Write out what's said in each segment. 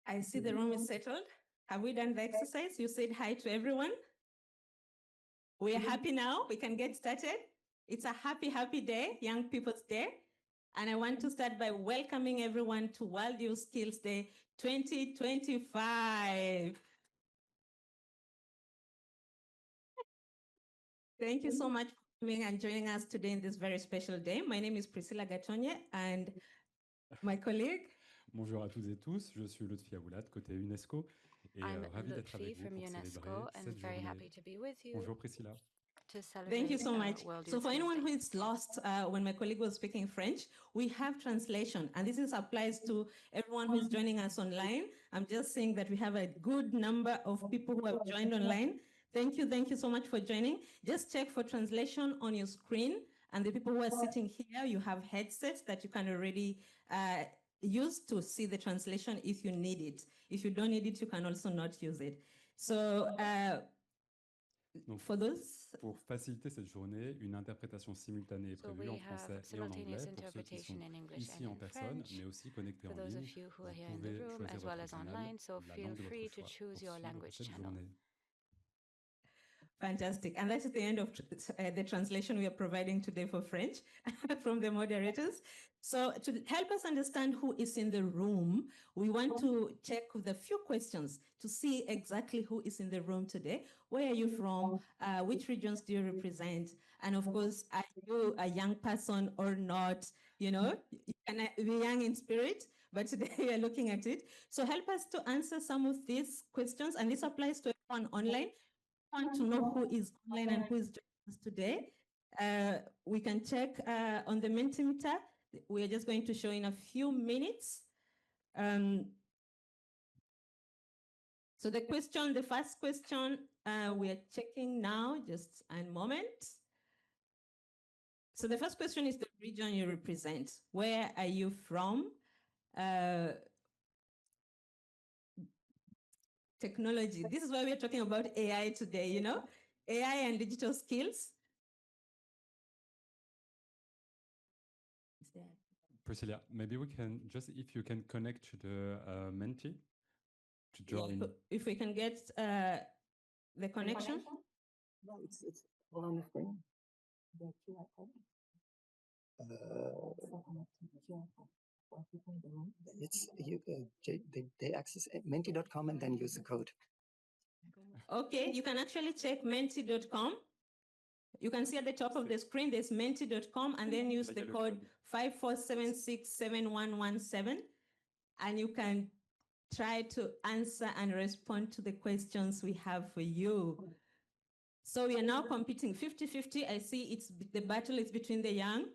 I see the room is settled. Have we done the exercise? You said hi to everyone. We are happy now. We can get started. It's a happy, happy day, Young People's Day. And I want to start by welcoming everyone to World Youth Skills Day 2025. Thank you so much for coming and joining us today in this very special day. My name is Priscilla Gatonye and my colleague. Bonjour à toutes et tous, je suis Lotfi Aoulad, côté UNESCO, et ravi d'être avec vous pour célébrer cette journée. Bonjour Priscilla. Thank you so much. So for anyone who is lost when my colleague was speaking French, we have translation, and this applies to everyone who is joining us online. I'm just saying that we have a good number of people who have joined online. Thank you so much for joining. Just check for translation on your screen, and the people who are sitting here, you have headsets that you can already use to see the translation if you need it. If you don't need it, you can also not use it. So Donc, pour faciliter cette journée, une interprétation simultanée est prévue en français et en anglais pour ceux qui sont ici en personne, mais aussi connectés en ligne. Vous pouvez choisir votre canal, la langue de votre choix pour suivre cette journée. Fantastic. And that's the end of the translation we are providing today for French from the moderators. So to help us understand who is in the room, we want to check with a few questions to see exactly who is in the room today. Where are you from? Which regions do you represent? And of course, are you a young person or not? You know, you can be young in spirit, but today we are looking at it. So help us to answer some of these questions. And this applies to everyone online. Want to know who is online and who is joining us today. We can check on the Mentimeter. We are just going to show in a few minutes. So the first question, we are checking now, just a moment. So the first question is the region you represent. Where are you from? Technology. This is why we're talking about AI today, you know? AI and digital skills. Priscilla, maybe we can just, if you can connect to the Menti to join. If we can get the connection. No, it's all on the screen. It's you. They access menti.com and then use the code. Okay, you can actually check menti.com. You can see at the top of the screen, there's menti.com, and then use the code 54767117, and you can try to answer and respond to the questions we have for you. So we are now competing 50-50. I see the battle is between the young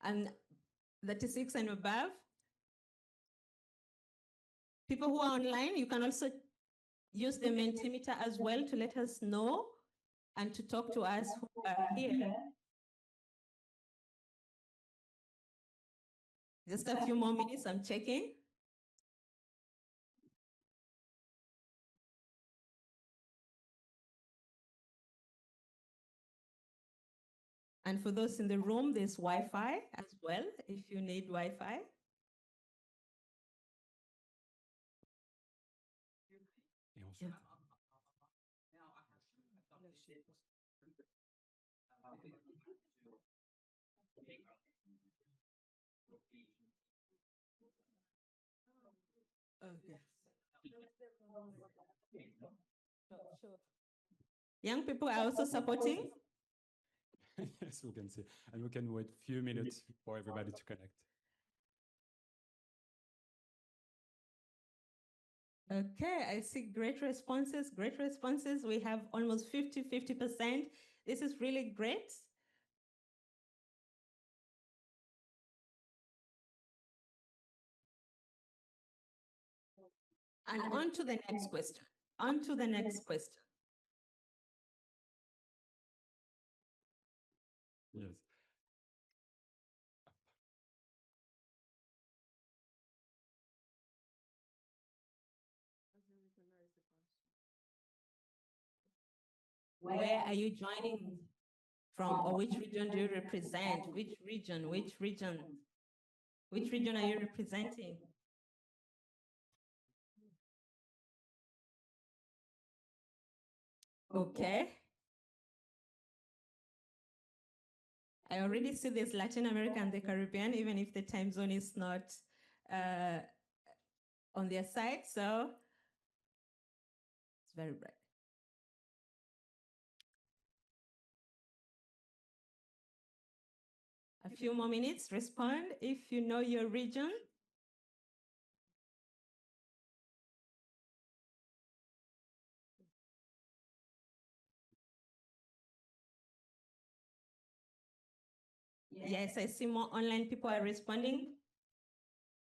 and 36 and above. People who are online, you can also use the Mentimeter as well to let us know and to talk to us who are here. Just a few more minutes, I'm checking. And for those in the room, there's Wi-Fi as well, if you need Wi-Fi. Yeah. Okay. Sure. Young people are also supporting. Yes, we can see. And we can wait a few minutes for everybody to connect. Okay, I see great responses, great responses. We have almost 50%. This is really great. And on to the next question. On to the next question. Yes. Where are you joining from, or which region do you represent? Which region are you representing? Okay. I already see this Latin America and the Caribbean, even if the time zone is not on their side, so it's very bright. A few more minutes, respond if you know your region. Yes, I see more online people are responding.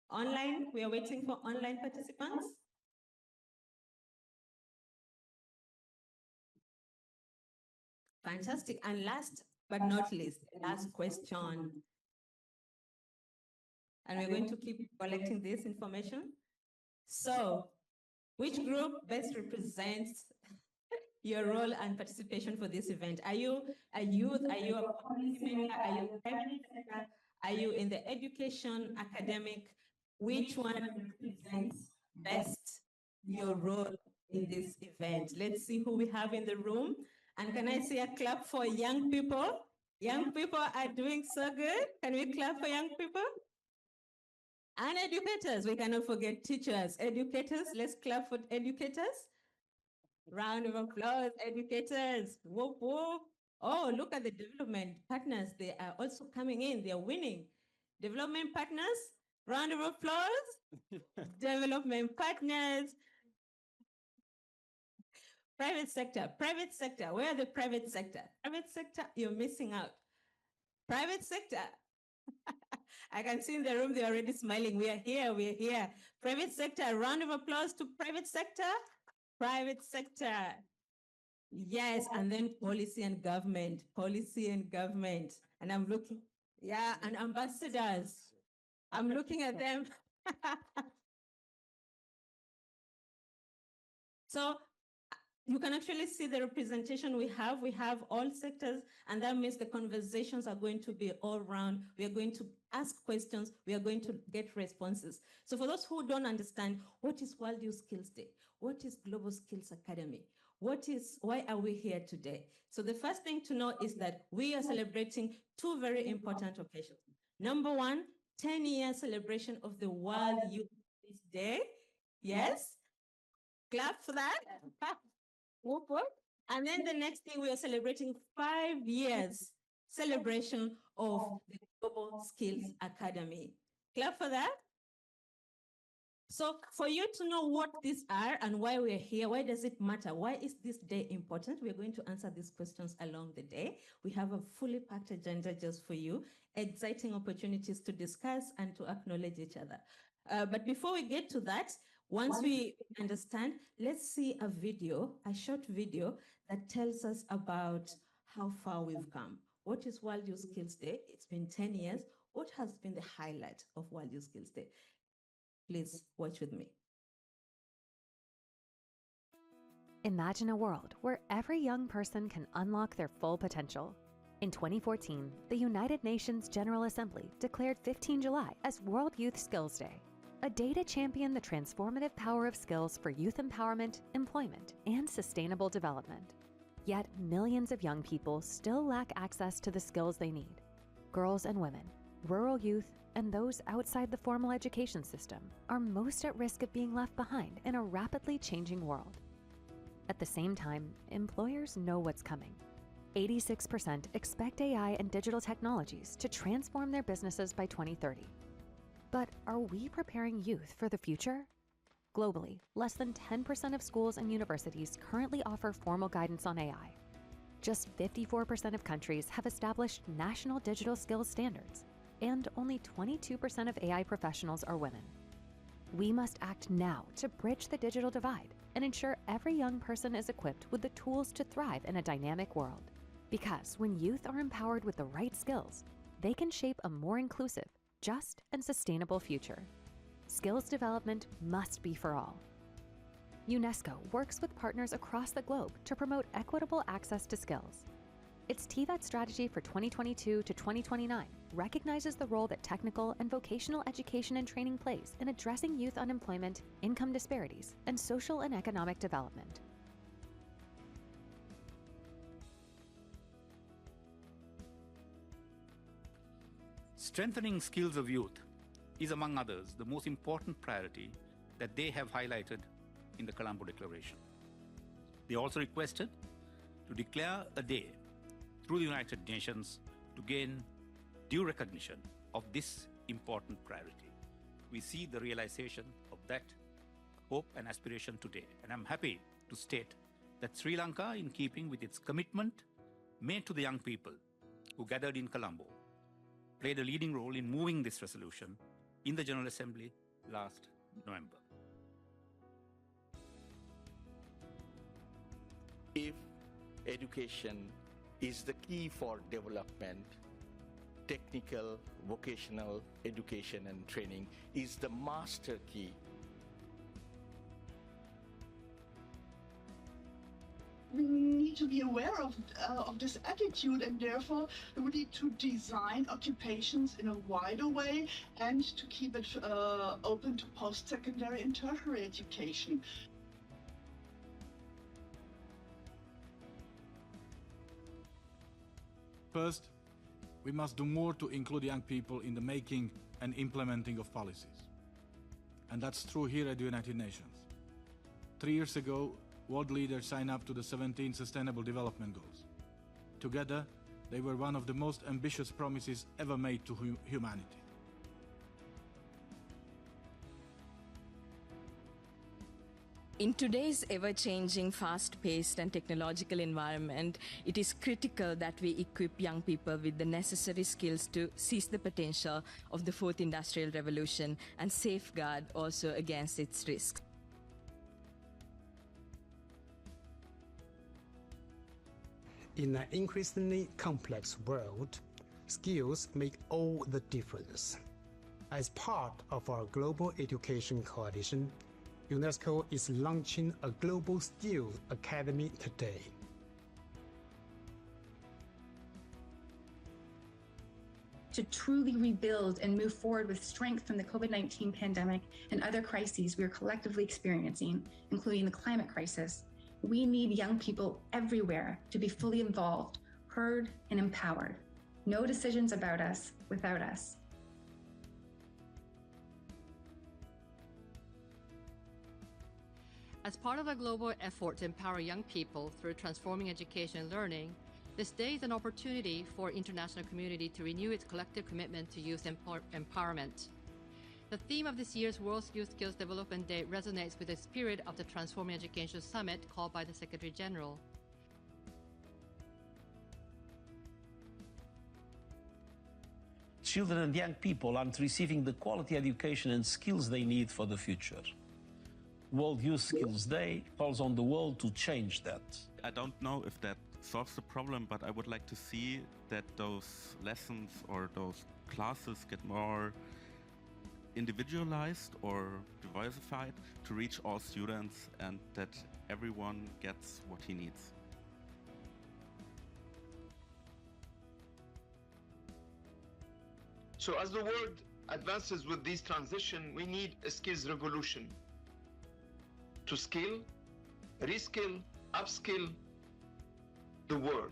Online, we are waiting for online participants. Fantastic. And last but not least, last question. And we're going to keep collecting this information. So, which group best represents your role and participation for this event? Are you a youth? Are you a policymaker? Are you a private sector? Are you in the education, academic? Which one represents best your role in this event? Let's see who we have in the room. And can I see a clap for young people? Young people are doing so good. Can we clap for young people? And educators, we cannot forget teachers. Educators, let's clap for educators. Round of applause, educators. Whoop, whoop. Oh, look at the development partners. They are also coming in. They are winning. Development partners, round of applause. Development partners. Private sector, where are the private sector? Private sector, you're missing out. Private sector. I can see in the room, they're already smiling. We are here, we are here. Private sector, a round of applause to private sector. Private sector. Yes, and then policy and government. And I'm looking, yeah, and ambassadors. I'm looking at them. So you can actually see the representation we have. We have all sectors, and that means the conversations are going to be all round. We are going to ask questions. We are going to get responses. So for those who don't understand, what is World Youth Skills Day? What is Global Skills Academy? Why are we here today? So the first thing to know is that we are celebrating two very important occasions. Number one, 10-year celebration of the World Youth Skills Day. Yes? Clap for that. Whoop, whoop. And then the next thing, we are celebrating 5 years celebration of the Global Skills Academy. Clap for that. So for you to know what these are and why we're here, why does it matter? Why is this day important? We're going to answer these questions along the day. We have a fully packed agenda just for you, exciting opportunities to discuss and to acknowledge each other. But before we get to that, once we understand, let's see a short video that tells us about how far we've come. What is World Youth Skills Day? It's been 10 years. What has been the highlight of World Youth Skills Day? Please watch with me. Imagine a world where every young person can unlock their full potential. In 2014, the United Nations General Assembly declared 15 July as World Youth Skills Day, a day to champion the transformative power of skills for youth empowerment, employment, and sustainable development. Yet millions of young people still lack access to the skills they need. Girls and women, rural youth, and those outside the formal education system are most at risk of being left behind in a rapidly changing world. At the same time, employers know what's coming. 86% expect AI and digital technologies to transform their businesses by 2030. But are we preparing youth for the future? Globally, less than 10% of schools and universities currently offer formal guidance on AI. Just 54% of countries have established national digital skills standards, and only 22% of AI professionals are women. We must act now to bridge the digital divide and ensure every young person is equipped with the tools to thrive in a dynamic world. Because when youth are empowered with the right skills, they can shape a more inclusive, just, and sustainable future. Skills development must be for all. UNESCO works with partners across the globe to promote equitable access to skills. Its TVET strategy for 2022 to 2029 recognizes the role that technical and vocational education and training plays in addressing youth unemployment, income disparities, and social and economic development. Strengthening skills of youth is, among others, the most important priority that they have highlighted in the Colombo Declaration. They also requested to declare a day through the United Nations to gain due recognition of this important priority. We see the realization of that hope and aspiration today, and I'm happy to state that Sri Lanka, in keeping with its commitment made to the young people who gathered in Colombo, played a leading role in moving this resolution in the General Assembly last November. If education is the key for development, technical, vocational education and training is the master key. We need to be aware of this attitude, and therefore we need to design occupations in a wider way and to keep it open to post-secondary and tertiary education. First, we must do more to include young people in the making and implementing of policies. And that's true here at the United Nations. 3 years ago, world leaders signed up to the 17 Sustainable Development Goals. Together, they were one of the most ambitious promises ever made to humanity. In today's ever-changing, fast-paced and technological environment, it is critical that we equip young people with the necessary skills to seize the potential of the fourth industrial revolution and safeguard also against its risks. In an increasingly complex world, skills make all the difference. As part of our Global Education Coalition, UNESCO is launching a Global Skills Academy today. To truly rebuild and move forward with strength from the COVID-19 pandemic and other crises we are collectively experiencing, including the climate crisis, we need young people everywhere to be fully involved, heard, and empowered. No decisions about us without us. As part of a global effort to empower young people through transforming education and learning, this day is an opportunity for the international community to renew its collective commitment to youth empowerment. The theme of this year's World Youth Skills Development Day resonates with the spirit of the Transforming Education Summit called by the Secretary General. Children and young people aren't receiving the quality education and skills they need for the future. World Youth Skills Day calls on the world to change that. I don't know if that solves the problem, but I would like to see that those lessons or those classes get more individualized or diversified to reach all students, and that everyone gets what he needs. So as the world advances with this transition, we need a skills revolution to skill, reskill, upskill the world.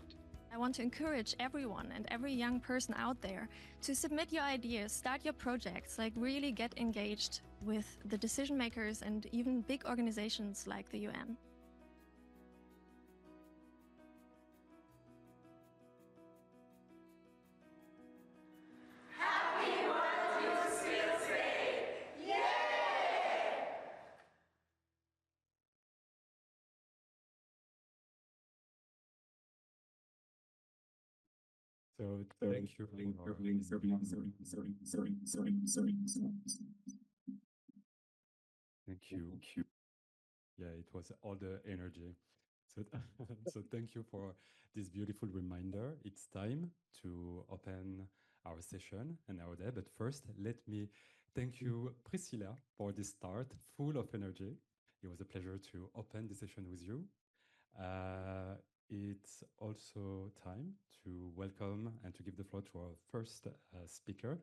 I want to encourage everyone and every young person out there to submit your ideas, start your projects, like really get engaged with the decision makers and even big organizations like the UN. So thank you. Thank you. Yeah, it was all the energy. So, so thank you for this beautiful reminder. It's time to open our session and our day. But first, let me thank you, Priscilla, for this start full of energy. It was a pleasure to open the session with you. It's also time to welcome and to give the floor to our first speaker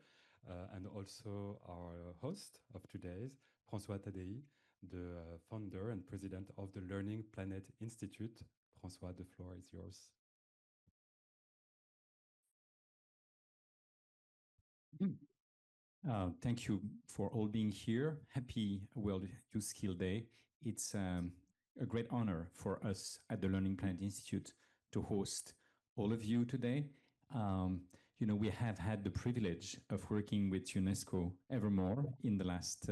and also our host of today's, Francois Tadei, the founder and president of the Learning Planet Institute. Francois, the floor is yours. Thank you for all being here. Happy World Youth Skill Day. It's a great honor for us at the Learning Planet Institute to host all of you today. You know, we have had the privilege of working with UNESCO evermore in the last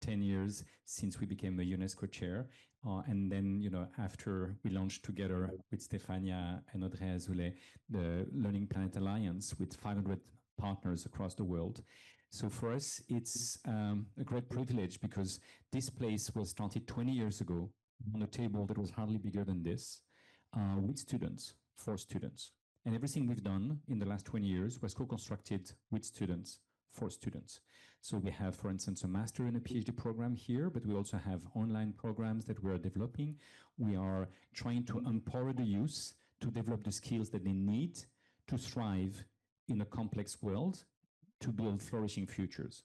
10 years since we became a UNESCO chair. And then, you know, after we launched together with Stefania and Audrey Azoulay, the Learning Planet Alliance with 500 partners across the world. So for us, it's a great privilege because this place was started 20 years ago on a table that was hardly bigger than this with students, for students. And everything we've done in the last 20 years was co-constructed with students, for students. So we have, for instance, a master and a PhD program here, but we also have online programs that we are developing. We are trying to empower the youth to develop the skills that they need to thrive in a complex world, to build flourishing futures.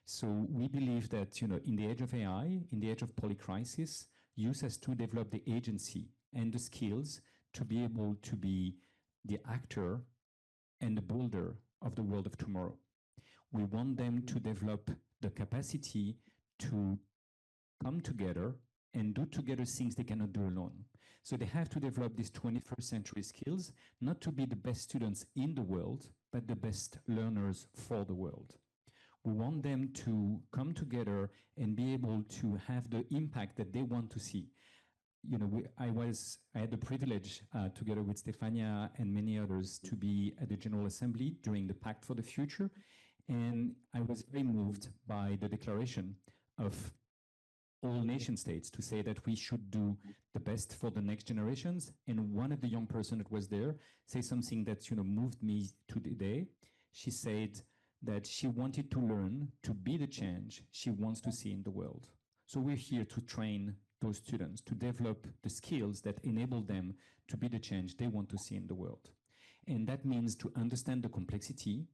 So we believe that, you know, in the age of AI, in the age of polycrisis, youth has to develop the agency and the skills to be able to be the actor and the builder of the world of tomorrow. We want them to develop the capacity to come together and do together things they cannot do alone. So they have to develop these 21st century skills, not to be the best students in the world, but the best learners for the world. We want them to come together and be able to have the impact that they want to see. You know, I had the privilege, together with Stefania and many others, to be at the General Assembly during the Pact for the Future. And I was very moved by the declaration of all nation states to say that we should do the best for the next generations. And one of the young person that was there said something that, you know, moved me to today. She said that she wanted to learn to be the change she wants to see in the world. So we're here to train those students to develop the skills that enable them to be the change they want to see in the world. And that means to understand the complexity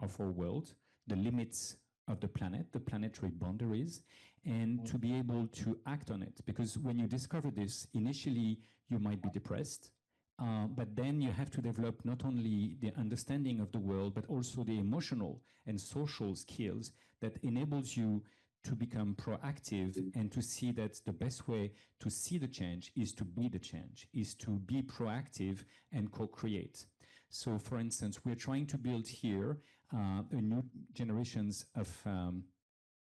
of our world, the limits of the planetary boundaries, and to be able to act on it. Because when you discover this, initially you might be depressed, but then you have to develop not only the understanding of the world, but also the emotional and social skills that enables you to become proactive and to see that the best way to see the change is to be the change, is to be proactive and co-create. So for instance, we're trying to build here a new generations of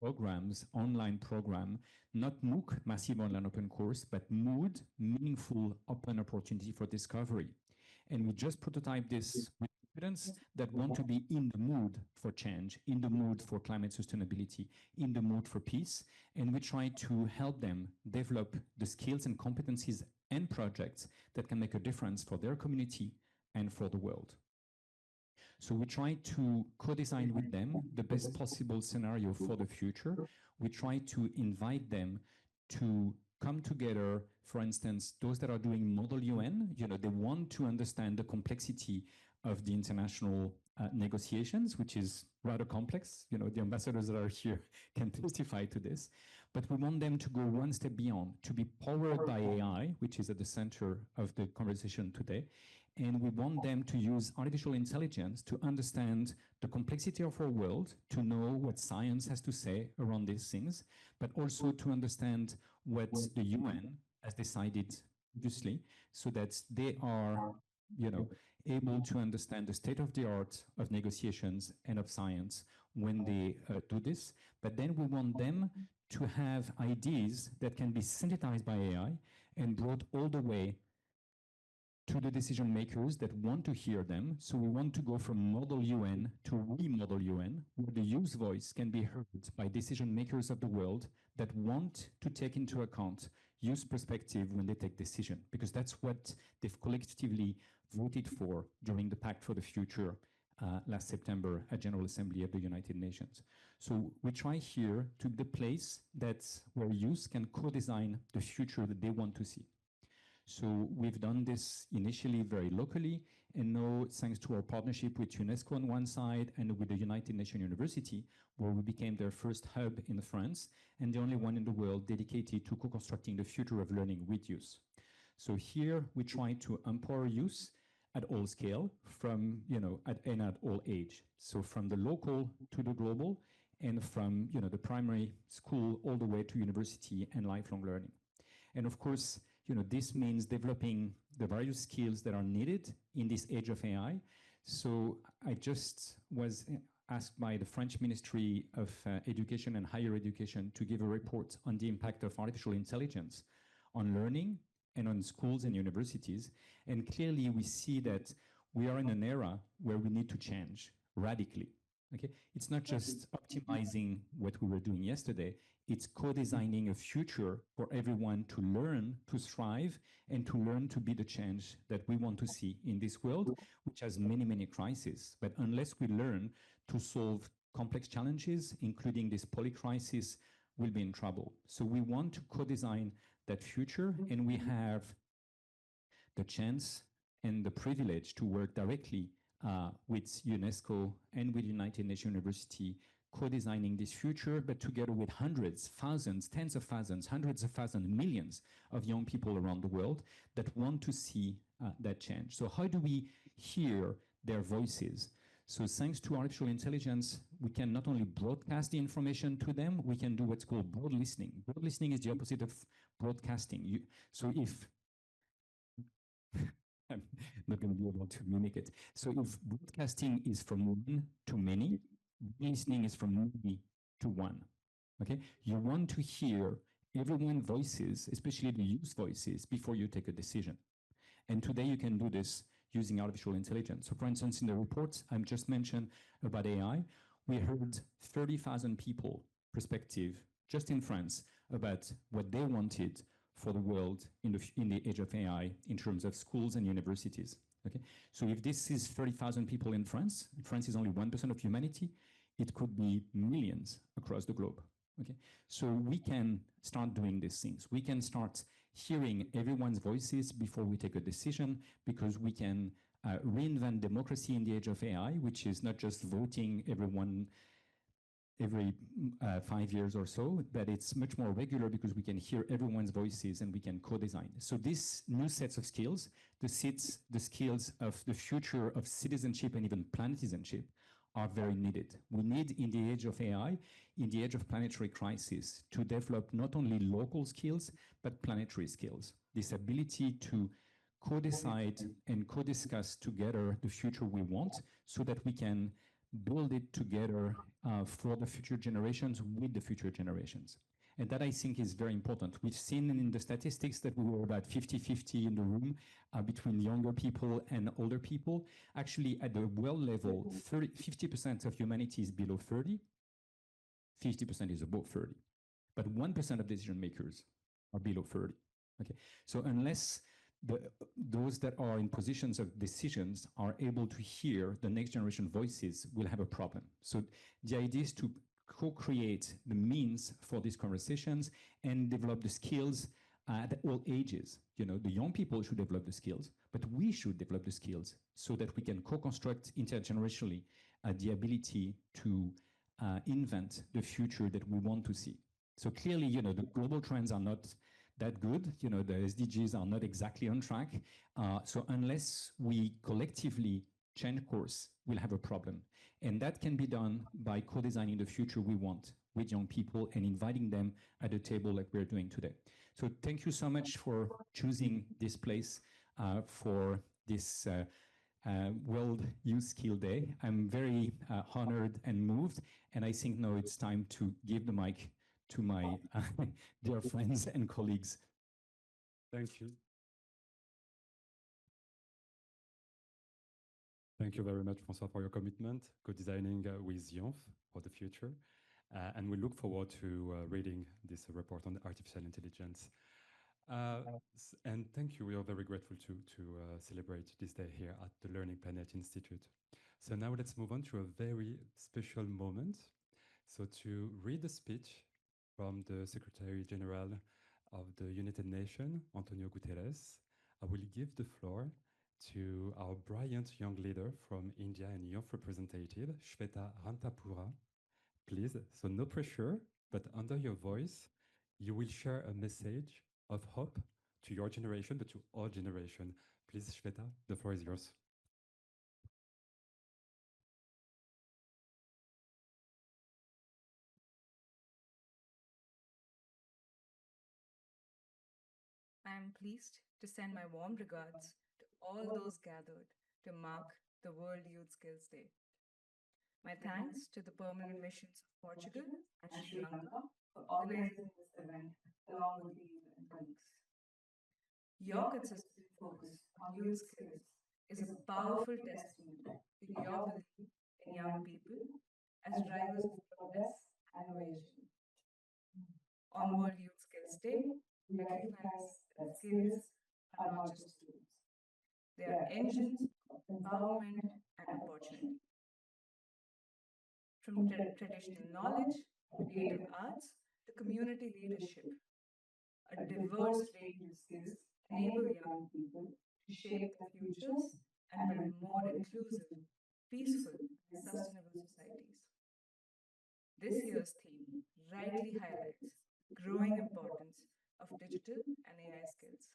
programs, online program, not MOOC, Massive Online Open Course, but MOOD, Meaningful Open Opportunity for Discovery. And we just prototyped this with students that want to be in the mood for change, in the mood for climate sustainability, in the mood for peace. And we try to help them develop the skills and competencies and projects that can make a difference for their community and for the world. So we try to co-design with them the best possible scenario for the future. We try to invite them to come together. For instance, those that are doing Model UN, you know, they want to understand the complexity of the international negotiations, which is rather complex. You know, the ambassadors that are here can testify to this. But we want them to go one step beyond, to be powered by AI, which is at the center of the conversation today. And we want them to use artificial intelligence to understand the complexity of our world, to know what science has to say around these things, but also to understand what the UN has decided previously, so that they are, you know, able to understand the state of the art of negotiations and of science when they do this. But then we want them to have ideas that can be synthesized by AI and brought all the way to the decision makers that want to hear them. So we want to go from Model UN to Remodel UN, where the youth voice can be heard by decision makers of the world that want to take into account youth perspective when they take decision, because that's what they've collectively voted for during the Pact for the Future last September at General Assembly of the United Nations. So we try here to be the place that's where youth can co-design the future that they want to see. So we've done this initially very locally, and now thanks to our partnership with UNESCO on one side and with the United Nations University, where we became their first hub in France and the only one in the world dedicated to co-constructing the future of learning with youth. So here we try to empower youth at all scale, from, at all age. So from the local to the global, and from, the primary school all the way to university and lifelong learning. And of course, this means developing the various skills that are needed in this age of AI. So I just was asked by the French Ministry of Education and Higher Education to give a report on the impact of artificial intelligence on learning and on schools and universities. And clearly we see that we are in an era where we need to change radically. Okay, it's not just optimizing what we were doing yesterday, it's co-designing a future for everyone to learn, to thrive, and to learn to be the change that we want to see in this world, which has many, many crises. But unless we learn to solve complex challenges, including this polycrisis, we'll be in trouble. So we want to co-design that future, and we have the chance and the privilege to work directly with UNESCO and with United Nations University, co-designing this future, but together with hundreds, thousands, tens of thousands, hundreds of thousands, millions of young people around the world that want to see that change. So how do we hear their voices? So thanks to artificial intelligence, we can not only broadcast the information to them, we can do what's called broad listening. Broad listening is the opposite of broadcasting. So if I'm not going to be able to mimic it. So if broadcasting is from one to many, listening is from many to one. Okay, you want to hear everyone's voices, especially the youth voices, before you take a decision. And today you can do this using artificial intelligence. So for instance, in the reports I just mentioned about AI, we heard 30,000 people perspective just in France about what they wanted for the world in the age of AI in terms of schools and universities. Okay, so if this is 30,000 people in France is only 1% of humanity, it could be millions across the globe. Okay, so we can start doing these things. We can start hearing everyone's voices before we take a decision, because we can reinvent democracy in the age of AI, which is not just voting every 5 years or so, but it's much more regular because we can hear everyone's voices and we can co-design. So these new sets of skills, the skills of the future of citizenship and even planetizenship, are very needed. We need, in the age of AI, in the age of planetary crisis, to develop not only local skills, but planetary skills. This ability to co-decide and co-discuss together the future we want, so that we can build it together for the future generations with the future generations. And that, I think, is very important. We've seen in the statistics that we were about 50-50 in the room between younger people and older people. Actually, at the world level, 50% of humanity is below 30, 50% is above 30. But 1% of decision makers are below 30. Okay, so unless those that are in positions of decisions are able to hear the next generation voices, we'll have a problem. So the idea is to co-create the means for these conversations and develop the skills at all ages. The young people should develop the skills, but we should develop the skills so that we can co-construct intergenerationally the ability to invent the future that we want to see. So clearly, the global trends are not that good. The SDGs are not exactly on track. So unless we collectively change course, we'll have a problem. And that can be done by co-designing the future we want with young people and inviting them at the table like we're doing today. So thank you so much for choosing this place for this World Youth Skill Day. I'm very honored and moved, and I think now it's time to give the mic to my dear friends and colleagues. Thank you. Thank you very much, Francois, for your commitment, co-designing with youth for the future. And we look forward to reading this report on artificial intelligence. And thank you. We are very grateful to celebrate this day here at the Learning Planet Institute. So now let's move on to a very special moment. So to read the speech from the Secretary General of the United Nations, António Guterres, I will give the floor to our brilliant young leader from India and youth representative, Shweta Ratanpur. Please, so no pressure, but under your voice, you will share a message of hope to your generation, but to all generation. Please, Shweta, the floor is yours. I am pleased to send my warm regards to all those gathered to mark the World Youth Skills Day. My thanks to the permanent missions of Portugal and Sri Lanka for organizing this event along with you and colleagues. Your consistent focus on youth skills is a powerful testament to your belief in young people as drivers of progress and innovation. On World Youth Skills Day, we recognize that skills are not just tools. They are engines of empowerment and opportunity. From traditional knowledge, creative arts, to community leadership, a diverse range of skills enable young people to shape their futures and build more inclusive, peaceful, and sustainable societies. This year's theme rightly highlights the growing importance of digital and AI skills.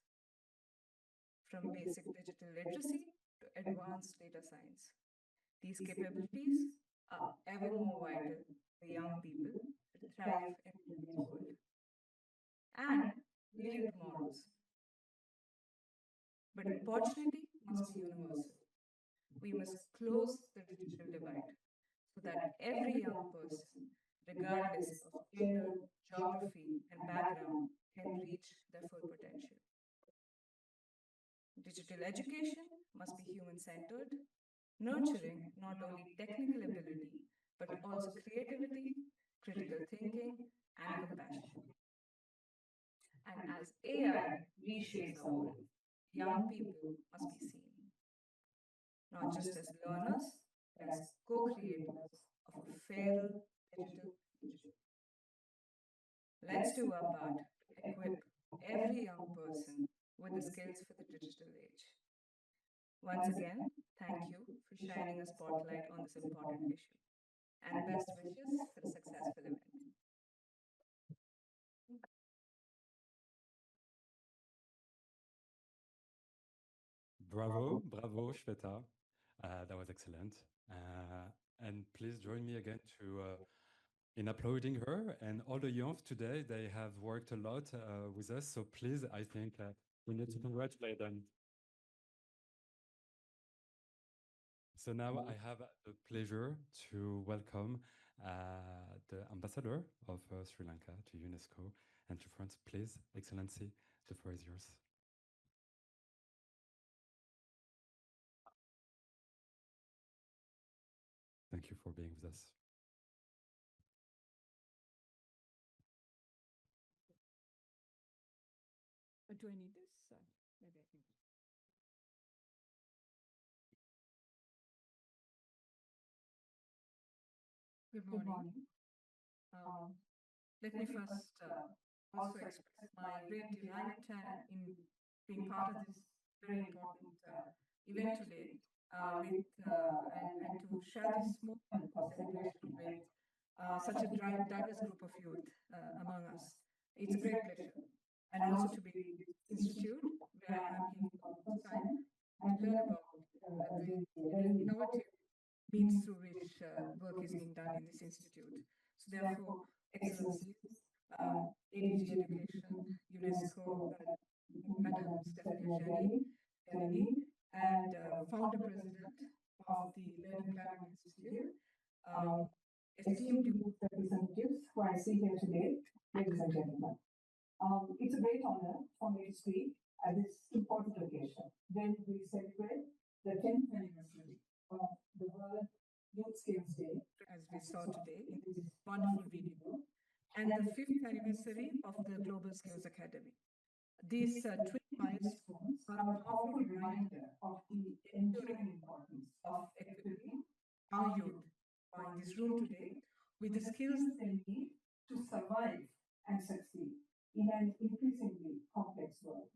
From basic digital literacy to advanced data science, these capabilities are ever more vital for young people to thrive in today's world and lead tomorrow's. But opportunity must be universal. We must close the digital divide so that every young person, regardless of gender, geography, and background, can reach their full potential. Digital education must be human-centered, nurturing not only technical ability, but also creativity, critical thinking, and compassion. And as AI reshapes our world, young people must be seen, not just as learners, but as co-creators of a fairer digital future. Let's do our part to equip every young person with the skills for the digital age. Once again, thank you for shining a spotlight on this important issue, and best wishes for a successful event. Bravo, bravo, Shweta. That was excellent. And please join me again in applauding her. And all the youth today, they have worked a lot with us. So please, I think we need to congratulate them. So now I have the pleasure to welcome the ambassador of Sri Lanka to UNESCO and to France. Please, Excellency, the floor is yours. Thank you for being with us. Do I need this? Maybe I can. Good morning. Let me first also express my great delight in being part of this very important event today and to share this moment of celebration with such a diverse group of youth among us. It's a great pleasure. And also to be in this institute where I'm here for the first time and to learn about the innovative means through which work is being done in this institute. So therefore, Excellencies, ADG Education, UNESCO, Madam Stefania Giannini, and founder president of the Learning Planet Institute, esteemed youth representatives who I see here today, ladies and gentlemen. It's a great honor for me to speak at this important occasion when we celebrate the 10th anniversary of the World Youth Skills Day, as we saw today in this wonderful video, and the 5th anniversary of the Global Skills Academy. These twin milestones are a powerful reminder of the enduring importance of equipping our youth in this room today with the skills they need to survive and succeed in an increasingly complex world.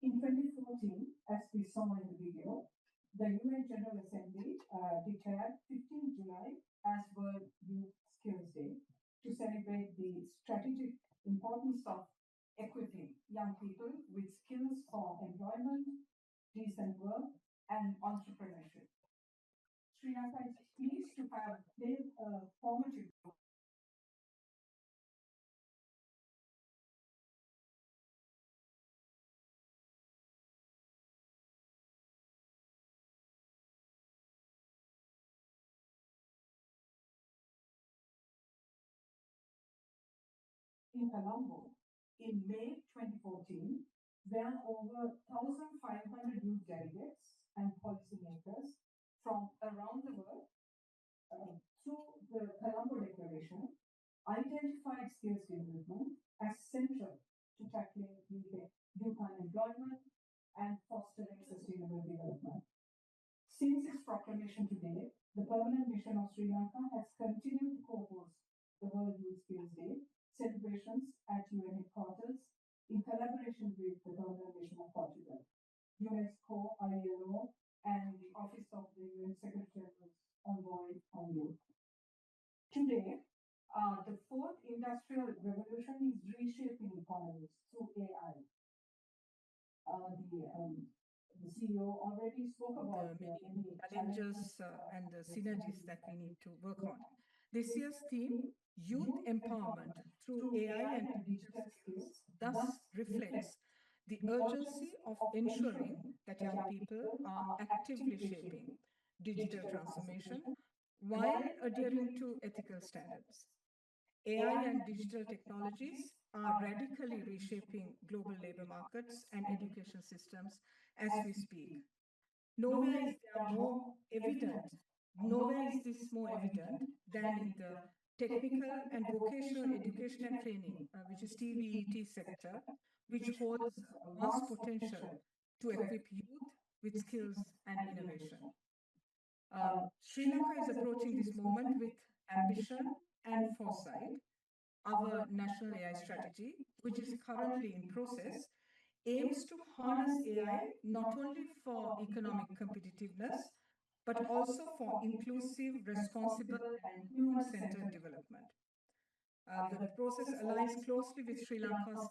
In 2014, as we saw in the video, the UN General Assembly declared 15 July as World Youth Skills Day to celebrate the strategic importance of equipping young people with skills for employment, decent work, and entrepreneurship. Sri Lanka is pleased to have played a formative role in Colombo in May 2014, where over 1,500 youth delegates and policymakers from around the world, through the Colombo Declaration, identified skills development as central to tackling youth unemployment and fostering sustainable development. Since its proclamation today, the permanent mission of Sri Lanka has continued to co-host the World Youth Skills Day celebrations at UN headquarters in collaboration with the Permanent Mission of Portugal, UNESCO, ILO, and the Office of the UN Secretary General's Envoy on Youth. Today, the fourth industrial revolution is reshaping economies through AI. The CEO already spoke about the many challenges and the synergies that we need to work on. This year's theme, Youth Empowerment through AI and Digital Skills, thus reflects the urgency of ensuring that young people are actively shaping digital transformation while adhering to ethical standards. AI and digital technologies are radically reshaping global labor markets and education systems as we speak. Nowhere is this more evident than in the technical and vocational education and training, which is TVET sector, which holds vast potential to equip youth with skills and innovation. Sri Lanka is approaching this moment with ambition and foresight. Our national AI strategy, which is currently in process, aims to harness AI not only for economic competitiveness, but also for inclusive, responsible, and human-centered development. The process aligns closely with Sri Lanka's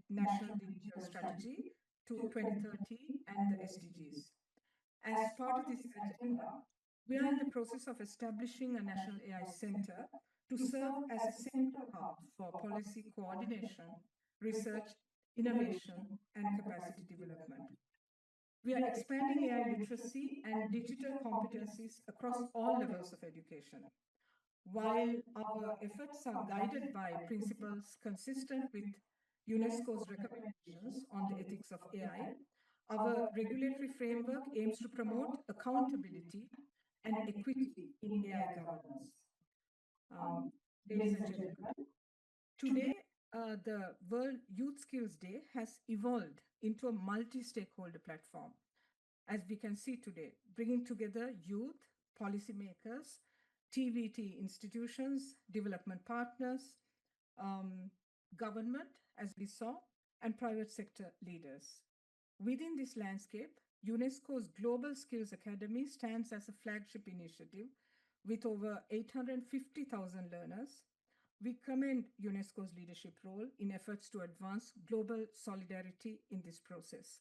national digital strategy to 2030 and the SDGs. As part of this agenda, we are in the process of establishing a national AI center to serve as a central hub for policy coordination, research, innovation, and capacity development. We are expanding AI literacy and digital competencies across all levels of education. While our efforts are guided by principles consistent with UNESCO's recommendations on the ethics of AI, our regulatory framework aims to promote accountability and equity in AI governance. Ladies and gentlemen, today, the World Youth Skills Day has evolved into a multi-stakeholder platform, as we can see today, bringing together youth, policymakers, TVT institutions, development partners, government, as we saw, and private sector leaders. Within this landscape, UNESCO's Global Skills Academy stands as a flagship initiative with over 850,000 learners. We commend UNESCO's leadership role in efforts to advance global solidarity in this process.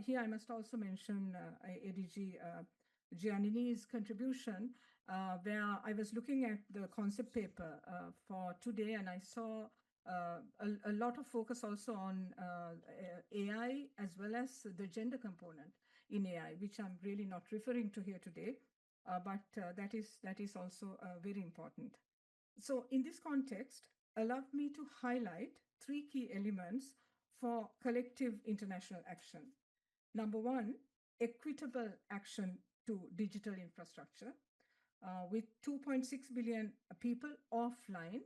Here I must also mention ADG Giannini's contribution, where I was looking at the concept paper for today, and I saw a lot of focus also on AI as well as the gender component in AI, which I'm really not referring to here today, but that is also very important. So in this context, allow me to highlight three key elements for collective international action. Number one, equitable action to digital infrastructure. With 2.6 billion people offline,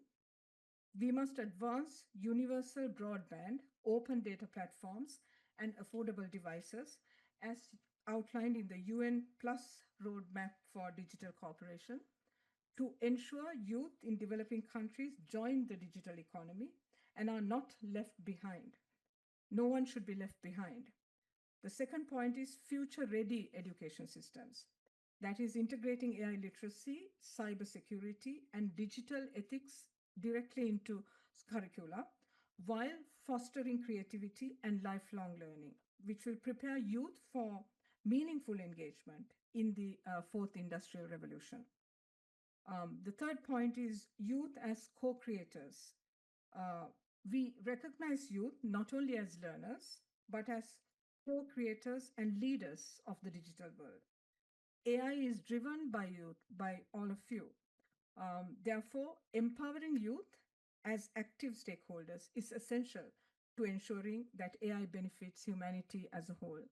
we must advance universal broadband open data platforms and affordable devices, as outlined in the UN Plus Roadmap for Digital Cooperation, to ensure youth in developing countries join the digital economy and are not left behind. No one should be left behind. The second point is future-ready education systems. That is integrating AI literacy, cybersecurity, and digital ethics directly into curricula, while fostering creativity and lifelong learning, which will prepare youth for meaningful engagement in the fourth industrial revolution. The third point is youth as co-creators. We recognize youth not only as learners, but as co-creators and leaders of the digital world. AI is driven by youth, by all of you. Therefore, empowering youth as active stakeholders is essential to ensuring that AI benefits humanity as a whole.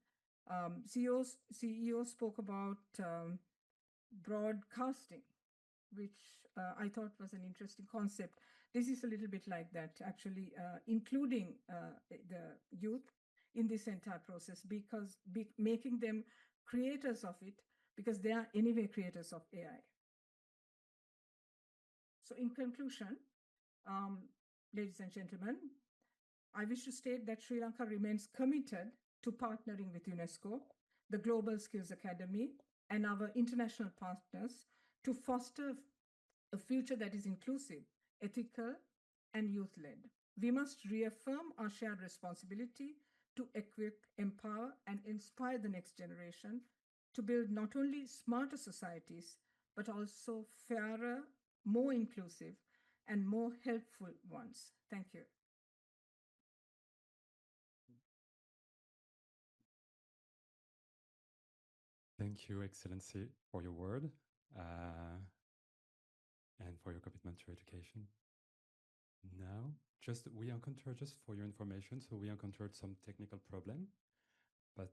CEO spoke about broadcasting, which I thought was an interesting concept. This is a little bit like that, actually, including the youth in this entire process, because making them creators of it, because they are anyway creators of AI. So in conclusion, ladies and gentlemen, I wish to state that Sri Lanka remains committed to partnering with UNESCO, the Global Skills Academy, and our international partners to foster a future that is inclusive, ethical, and youth-led. We must reaffirm our shared responsibility to equip, empower, and inspire the next generation to build not only smarter societies, but also fairer, more inclusive, and more helpful ones. Thank you. Thank you, Excellency, for your word and for your commitment to education. Now, we encountered, just for your information, so we encountered some technical problem, but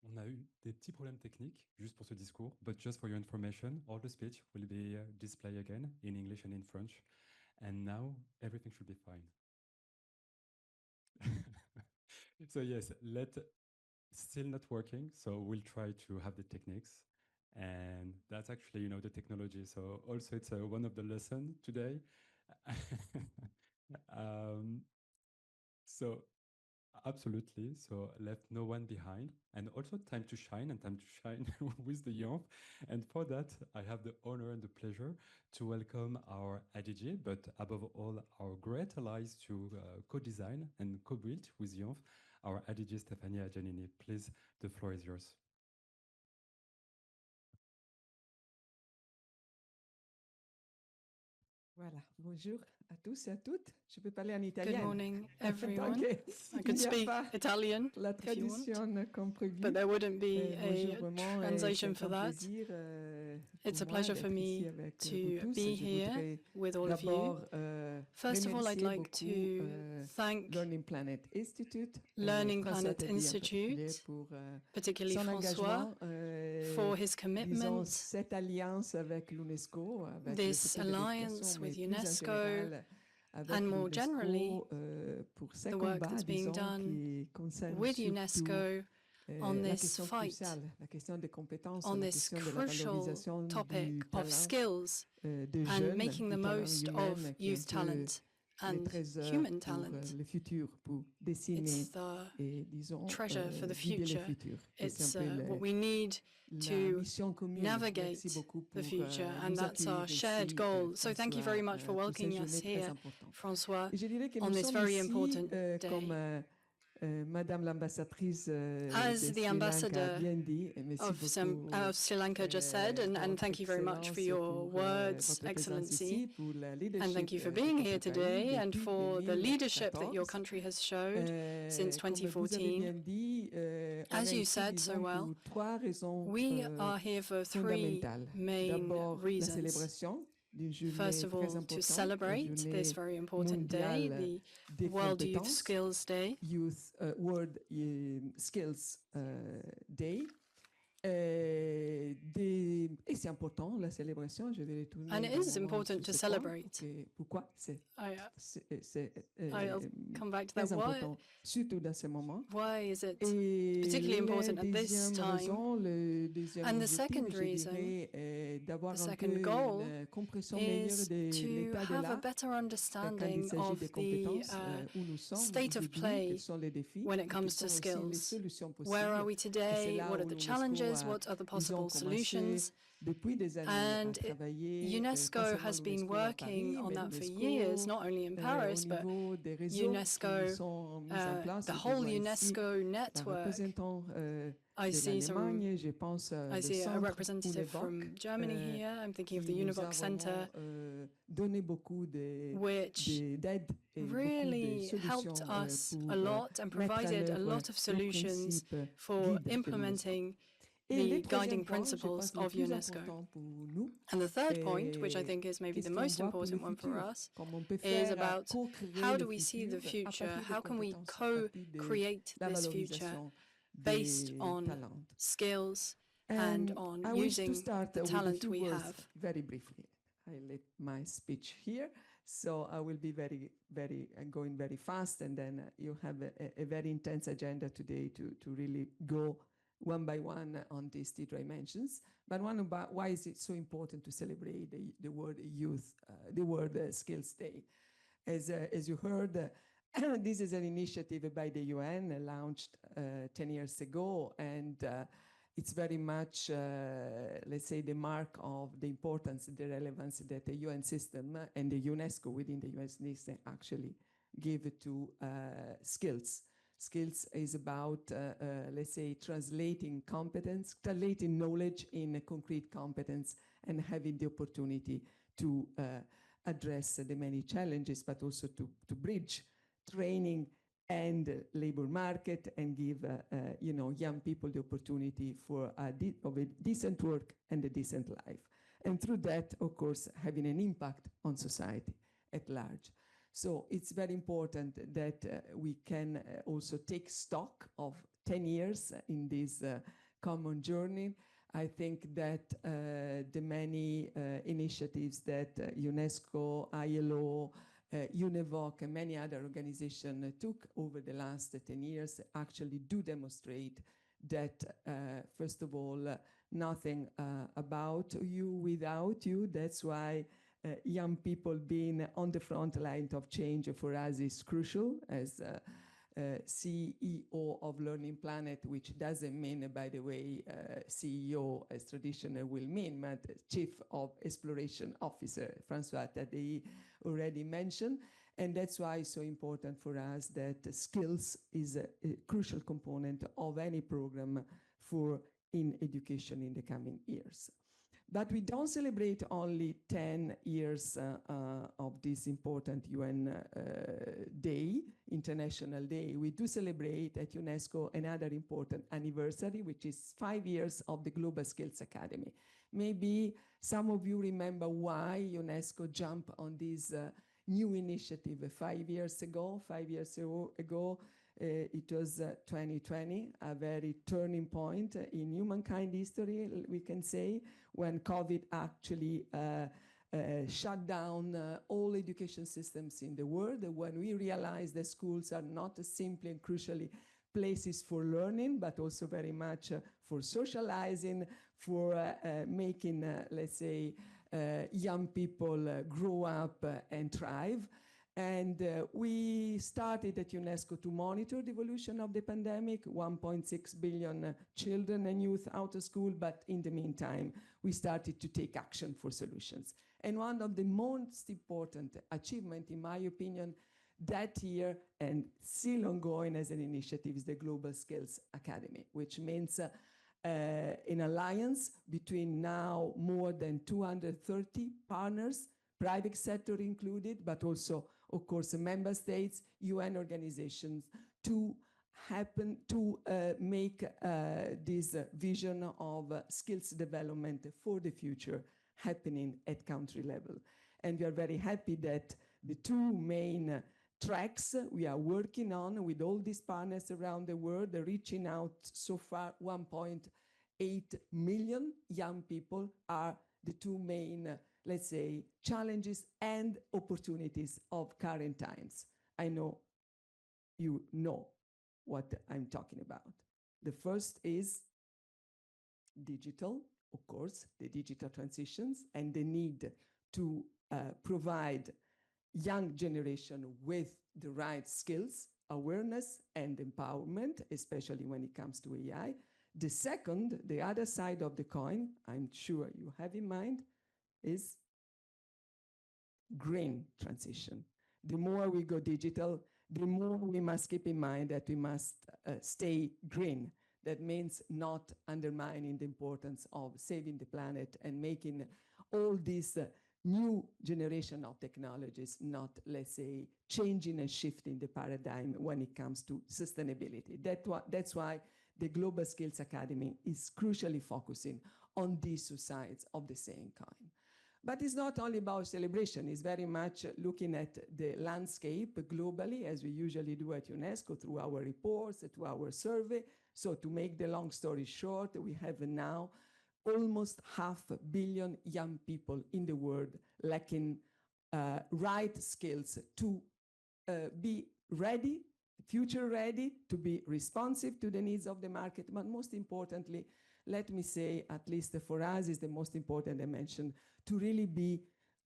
on a eu des petits problèmes techniques, juste pour ce discours, but just for your information, all the speech will be displayed again in English and in French, and now everything should be fine. So yes, still not working, so we'll try to have the techniques, and that's actually, the technology. So also it's one of the lessons today. So absolutely, so left no one behind, and also time to shine with the young. And for that, I have the honor and the pleasure to welcome our IDG, but above all, our great allies to co-design and co-build with young, our IDG Stefania Giannini. Please, the floor is yours. Voilà, bonjour à tous et à toutes. Je peux parler en italien. Good morning, everyone. I could speak Italian if you want, but there wouldn't be a translation for that. It's a pleasure for me to be here with all of you. First of all, I'd like to thank Learning Planet Institute, particularly Francois, for his commitment, this alliance with UNESCO, and more generally, the work that's being done with UNESCO on this fight, on this crucial topic of skills and making the most of youth talent and human talent. It's the treasure for the future. It's what we need to navigate the future, and that's our shared goal. So thank you very much for welcoming us here, Francois, on this very important day. As the ambassador of Sri Lanka just said, and thank you very much for your words, Excellency, and thank you for being here today and for the leadership that your country has showed since 2014. As you said so well, we are here for three main reasons. First of all, to celebrate this very important day, the World Youth Skills Day. World Skills Day. Et c'est important, la célébration, je vais and it is important to celebrate. Pourquoi? I'll come back to très that. important, surtout dans ce moment. Why is it Et particularly important at this deuxième time? raison, le deuxième And the objectif, second je reason, dirais, est d'avoir the un second peu goal une compréhension meilleure is de to l'état de have a l'art better quand il understanding s'agit of des the compétences, où nous sommes state of aujourd'hui, play quels sont les défis, when it et comes quelles to sont aussi les skills. solutions possibles. Where are we Et c'est today? là What are où the l'UNESCO challenges? What are the ils ont possible commencé solutions? depuis des années à And travailler, UNESCO pas seulement has been l'UNESCO à working Paris, on mais that for l'UNESCO years, not only in au Paris, but niveau des réseaux UNESCO, qui sont mis en place. the Je whole vois ici UNESCO la network. représentant I de see l'Allemagne, je pense I le see a centre representative UNEVOC, from Germany here. I'm thinking of the qui nous a UNEVOC Center, vraiment donné beaucoup which d'aide et beaucoup de really solutions helped us pour a lot and mettre en provided a œuvre lot of les solutions principes for guides de l'UNESCO. implementing Et le the troisième guiding point, je principles pense le of plus UNESCO. important pour nous, And the third point, which I think is maybe the qu'est-ce qu'on most voit pour le important one for futur? us, Comment on peut is faire about co-créer how le do we see the futur à future? partir des How can we compétences, à partir de co-create la this future valorisation based des on talents. skills and on I wish to using start the with a talent few we words have? very briefly. I let my speech here, so I will be going very fast, and then you have a very intense agenda today to really go one by one on these three dimensions. But one about why is it so important to celebrate the word youth, the word Skills Day? As you heard, this is an initiative by the UN launched 10 years ago, and it's very much, let's say, the mark of the importance, the relevance that the UN system and the UNESCO within the UN system actually give to skills. Skills is about, let's say, translating competence, translating knowledge in a concrete competence, and having the opportunity to address the many challenges, but also to bridge training and labor market and give young people the opportunity for of a decent work and a decent life. And through that, of course, having an impact on society at large. So it's very important that we can also take stock of 10 years in this common journey. I think that the many initiatives that UNESCO, ILO, UNEVOC, and many other organizations took over the last 10 years actually do demonstrate that, first of all, nothing about you without you. That's why young people being on the front line of change for us is crucial. As CEO of Learning Planet, which doesn't mean, by the way, CEO as traditional will mean, but Chief of Exploration Officer, Francois Tadei, already mentioned. And that's why it's so important for us that skills is a crucial component of any program for in education in the coming years. But we don't celebrate only 10 years of this important UN day, International Day. We do celebrate at UNESCO another important anniversary, which is 5 years of the Global Skills Academy. Maybe some of you remember why UNESCO jumped on this new initiative 5 years ago. 5 years ago, it was 2020, a very turning point in humankind history, we can say, when COVID actually shut down all education systems in the world, when we realized that schools are not simply and crucially places for learning, but also very much for socializing, for making, let's say, young people grow up and thrive. And we started at UNESCO to monitor the evolution of the pandemic, 1.6 billion children and youth out of school, but in the meantime, we started to take action for solutions. And one of the most important achievements, in my opinion, that year and still ongoing as an initiative is the Global Skills Academy, which means an alliance between now more than 230 partners, private sector included, but also, of course, member states, UN organizations, to make this vision of skills development for the future happening at country level. And we are very happy that the two main tracks we are working on with all these partners around the world, reaching out so far 1.8 million young people, are the two main, let's say, challenges and opportunities of current times. I know you know what I'm talking about. The first is digital, of course, the digital transitions and the need to provide young generation with the right skills, awareness, and empowerment, especially when it comes to AI. The second, the other side of the coin, I'm sure you have in mind, is green transition. The more we go digital, the more we must keep in mind that we must stay green. That means not undermining the importance of saving the planet and making all these new generation of technologies not, let's say, changing and shifting the paradigm when it comes to sustainability. That's why the Global Skills Academy is crucially focusing on these two sides of the same coin. But it's not only about celebration, it's very much looking at the landscape globally, as we usually do at UNESCO through our reports, through our survey. So to make the long story short, we have now almost 500 million young people in the world lacking right skills to be ready, future ready, to be responsive to the needs of the market, but most importantly, let me say, at least for us, is the most important dimension, to really be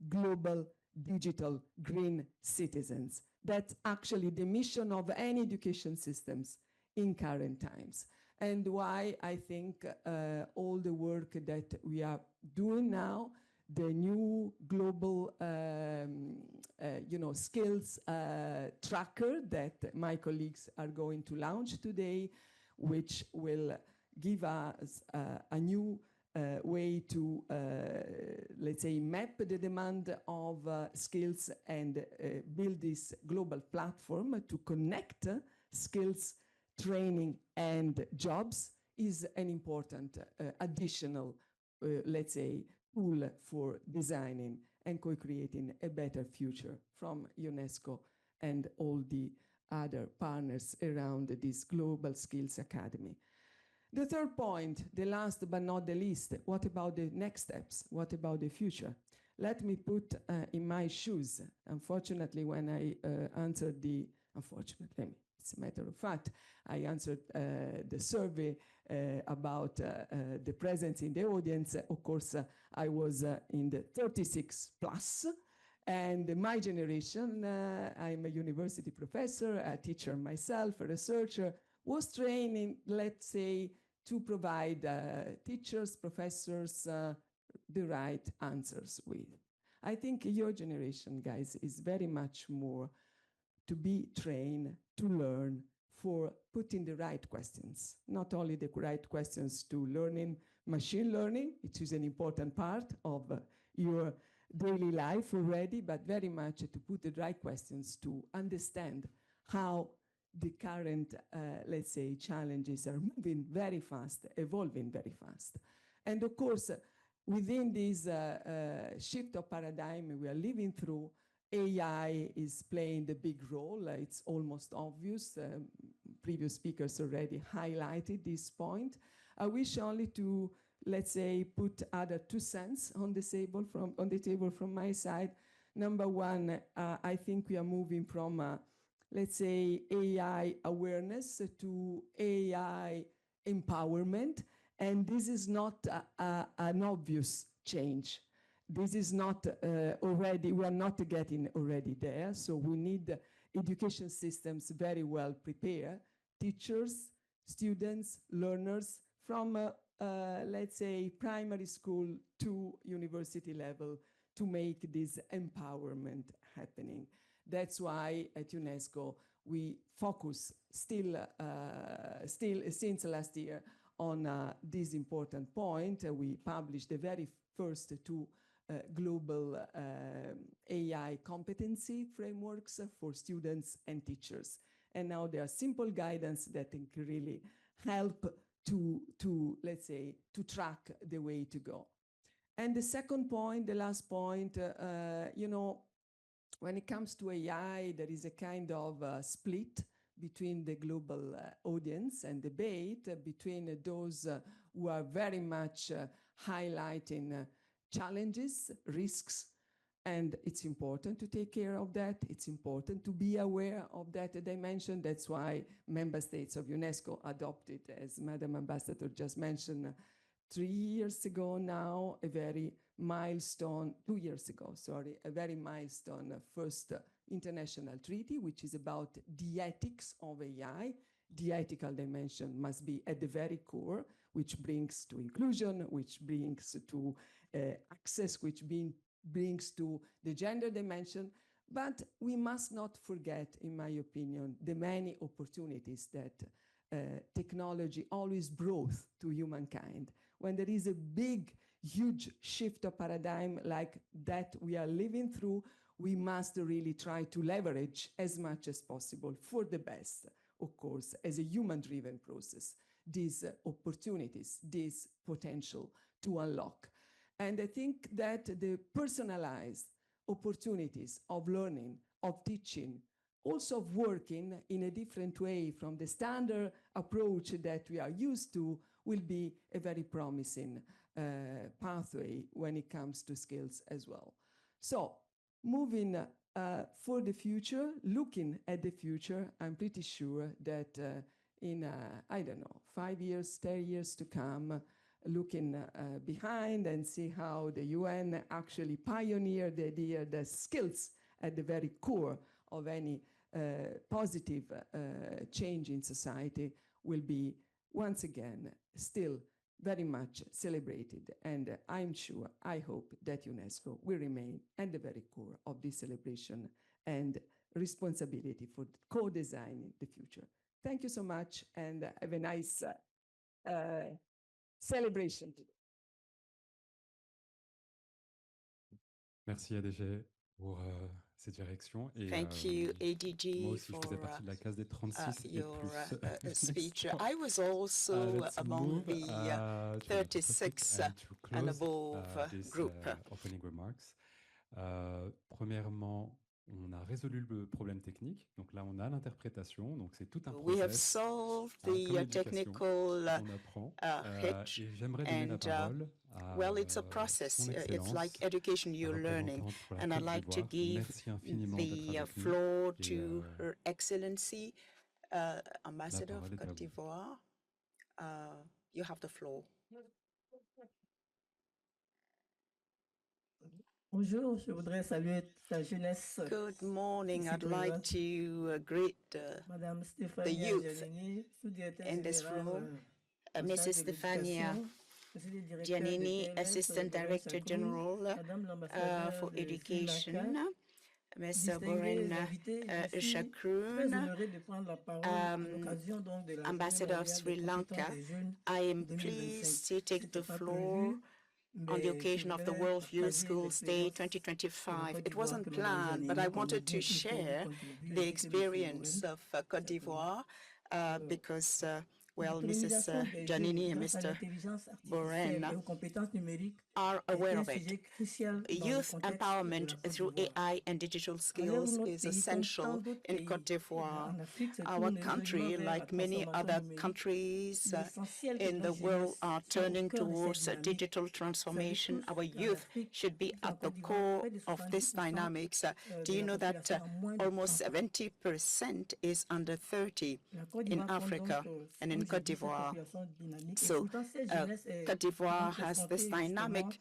global, digital, green citizens. That's actually the mission of any education systems in current times. And why I think all the work that we are doing now, the new global skills tracker that my colleagues are going to launch today, which will give us a new way to, let's say, map the demand of skills and build this global platform to connect skills, training, and jobs, is an important additional, let's say, tool for designing and co-creating a better future from UNESCO and all the other partners around this Global Skills Academy. The third point, the last but not the least, what about the next steps? What about the future? Let me put in my shoes. Unfortunately, when I answered it's a matter of fact, I answered the survey about the presence in the audience. Of course, I was in the 36 plus, and my generation, I'm a university professor, a teacher myself, a researcher, was training, let's say, to provide teachers, professors, the right answers with. I think your generation, guys, is very much more to be trained, to learn, for putting the right questions. Not only the right questions to learning, machine learning, which is an important part of your daily life already, but very much to put the right questions to understand how the current, let's say, challenges are moving very fast, evolving very fast. And of course, within this shift of paradigm we are living through, AI is playing the big role. It's almost obvious. Previous speakers already highlighted this point. I wish only to, let's say, put other 2 cents on the table from my side. Number one, I think we are moving from let's say, AI awareness to AI empowerment. And this is not an obvious change. This is not already, we are not getting already there. So we need education systems very well prepared, teachers, students, learners from, let's say, primary school to university level to make this empowerment happening. That's why at UNESCO we focus still since last year on this important point. We published the very first 2 global AI competency frameworks for students and teachers. And now there are simple guidance that can really help to let's say, to track the way to go. And the second point, the last point, you know, when it comes to AI, there is a kind of split between the global audience and debate between those who are very much highlighting challenges, risks, And it's important to take care of that. It's important to be aware of that dimension. That's why member states of UNESCO adopted, as Madam Ambassador just mentioned, 3 years ago now, a very milestone, 2 years ago, sorry, a very milestone first international treaty, which is about the ethics of AI. The ethical dimension must be at the very core, which brings to inclusion, which brings to access, which brings to the gender dimension. But we must not forget, in my opinion, the many opportunities that technology always brought to humankind. When there is a big, huge shift of paradigm like that we are living through, we must really try to leverage as much as possible for the best, of course, as a human-driven process, these opportunities, this potential to unlock. And I think that the personalized opportunities of learning, of teaching, also of working in a different way from the standard approach that we are used to will be a very promising pathway when it comes to skills as well. So moving for the future, looking at the future, I'm pretty sure that in, I don't know, 5 years, 10 years to come, looking behind and see how the UN actually pioneered the idea that skills at the very core of any positive change in society will be once again still very much celebrated. And I'm sure, I hope that UNESCO will remain at the very core of this celebration and responsibility for co-designing the future. Thank you so much, and have a nice celebration today. Merci ADG pour ces directions. Et thank you, ADG, moi aussi, for je faisais partie de la case des 36 et your plus. speech. I was also among the 36 and above group. Opening remarks. Premièrement, on a résolu le problème technique. Donc là, on a l'interprétation. Donc c'est tout un process. We have solved the technical hitch. Et j'aimerais donner la parole à well, it's a process. It's like education, you're learning. And I'd like to give the floor to Her Excellency, Ambassador of Côte d'Ivoire. You have the floor. Bonjour, je voudrais saluer la jeunesse. Good morning. I'd like to greet the youth in this room. Mrs. Stefania, Giannini, Assistant Director General for Education, Mr. Boren Shakroon, Ambassador of Sri Lanka. I am pleased to take the floor on the occasion of the World Youth Schools Day 2025. It wasn't planned, but I wanted to share the experience of Côte d'Ivoire because well, Mrs. Giannini and Mr. Boren are aware of it. Youth empowerment through AI and digital skills is essential in Côte d'Ivoire. Our country, like many other countries in the world, are turning towards digital transformation. Our youth should be at the core of this dynamics. Do you know that almost 70% is under 30 in Africa and in Côte d'Ivoire? So Côte d'Ivoire has this dynamic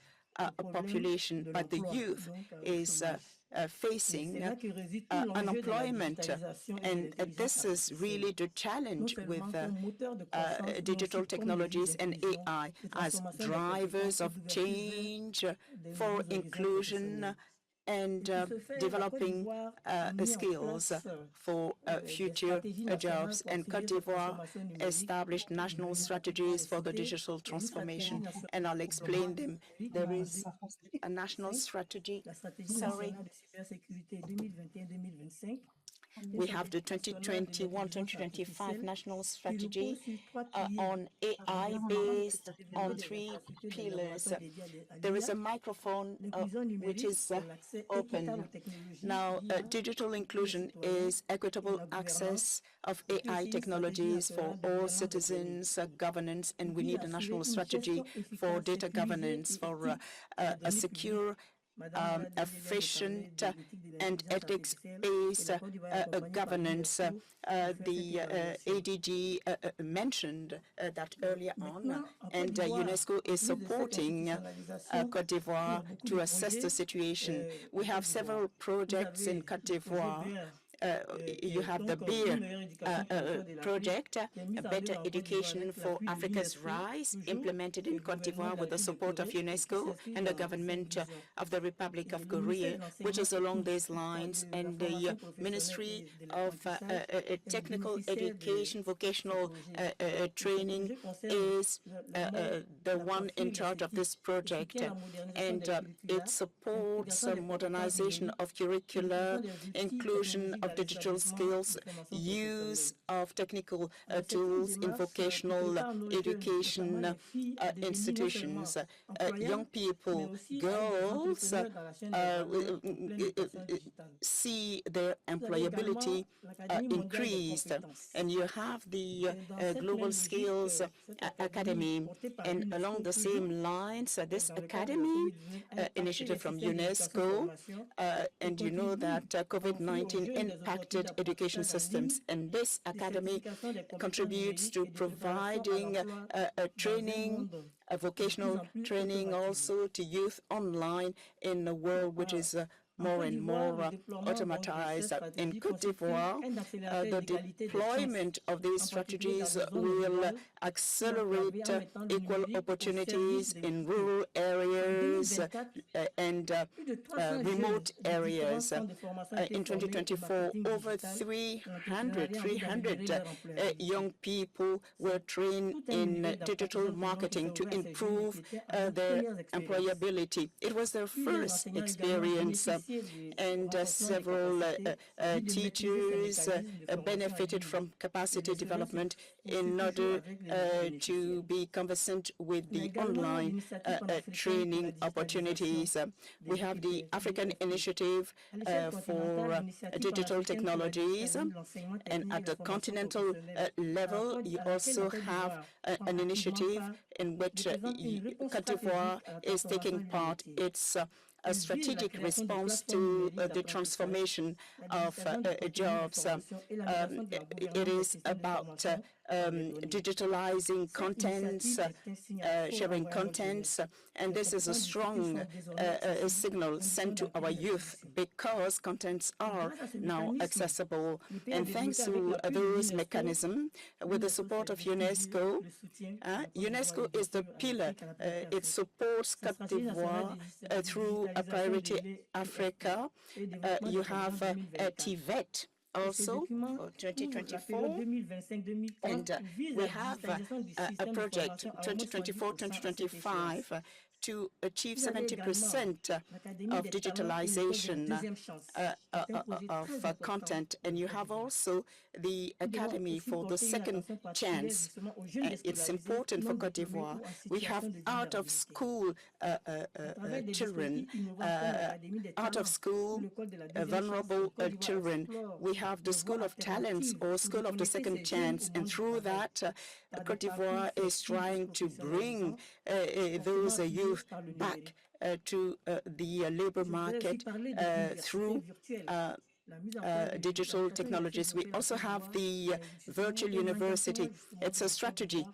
population, but the youth is facing unemployment, and this is really the challenge with digital technologies and AI as drivers of change for inclusion and developing skills for future jobs. And Côte d'Ivoire established national strategies for the digital transformation, and I'll explain them. There is a national strategy, sorry. We have the 2021-2025 national strategy on AI based on 3 pillars. There is a microphone which is open. Now, digital inclusion is equitable access of AI technologies for all citizens, governance, and we need a national strategy for data governance, for a secure efficient and ethics-based governance. The ADG mentioned that earlier on, and UNESCO is supporting Côte d'Ivoire to assess the situation. We have several projects in Côte d'Ivoire. You have the beer project, Better Education for Africa's Rise, implemented in Côte d'Ivoire with the support of UNESCO and the government of the Republic of Korea, which is along these lines, and the Ministry of Technical Education, Vocational Training is the one in charge of this project, and it supports modernization of curricula, inclusion of digital skills, use of technical tools in vocational education institutions. Young people, girls, see their employability increased. And you have the Global Skills Academy. And along the same lines, this academy initiative from UNESCO, and you know that COVID-19 impacted education systems. And this academy contributes to providing training, vocational training also to youth online in a world which is more and more automatized. In Côte d'Ivoire, the deployment of these strategies will accelerate equal opportunities in rural areas and remote areas. In 2024, over 300 young people were trained in digital marketing to improve their employability. It was their first experience, and several teachers benefited from capacity development in order to be conversant with the online training opportunities. We have the African Initiative for Digital Technologies, and at the continental level, you also have an initiative in which Côte d'Ivoire is taking part. It's a strategic response to the transformation of jobs. It is about digitalizing contents, sharing contents, and this is a strong signal sent to our youth because contents are now accessible. And thanks to those mechanisms, with the support of UNESCO, UNESCO is the pillar. It supports Côte d'Ivoire through a Priority Africa. You have TVET also for 2024, and we have a project 2024-2025 to achieve 70% of digitalization of content. And you have also the Academy for the Second Chance. It's important for Côte d'Ivoire. We have out-of-school children, out-of-school vulnerable children. We have the School of Talents or School of the Second Chance, and through that, Côte d'Ivoire is trying to bring those youth back to the labor market through digital technologies. We also have the virtual university. It's a strategy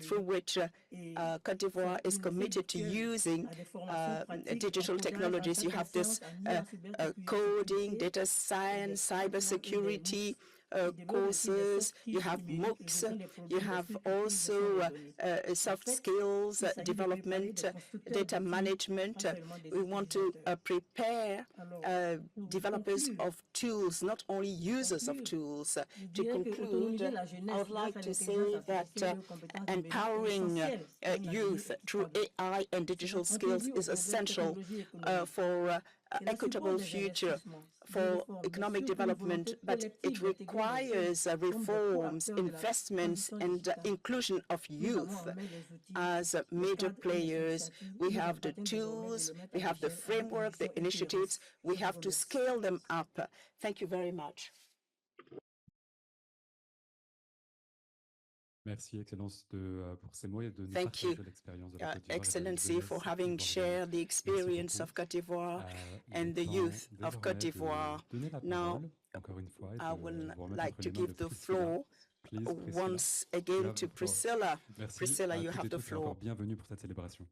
through which Côte d'Ivoire is committed to using digital technologies. You have this coding, data science, cybersecurity courses, you have MOOCs, you have also soft skills development, data management. We want to prepare developers of tools, not only users of tools. To conclude, I would like to say that empowering youth through AI and digital skills is essential for equitable future, for economic development, but it requires reforms, investments, and inclusion of youth as major players. We have the tools, we have the framework, the initiatives, we have to scale them up. Thank you very much. Merci, Excellence, pour ces mots et de nous Thank you, partager l'expérience de la Côte d'Ivoire et de la Excellency, for jeunesse having ivoirienne. shared the experience Merci of Côte d'Ivoire beaucoup. and the Il est youth temps of Côte désormais d'Ivoire. de donner la Now, parole, encore une fois, et I de would vous remettre like entre to les mains give de the Priscilla. floor Please, Priscilla, once you again have to the floor. Priscilla. Merci Priscilla, à you toutes have et the tous et encore floor. bienvenue pour cette célébration.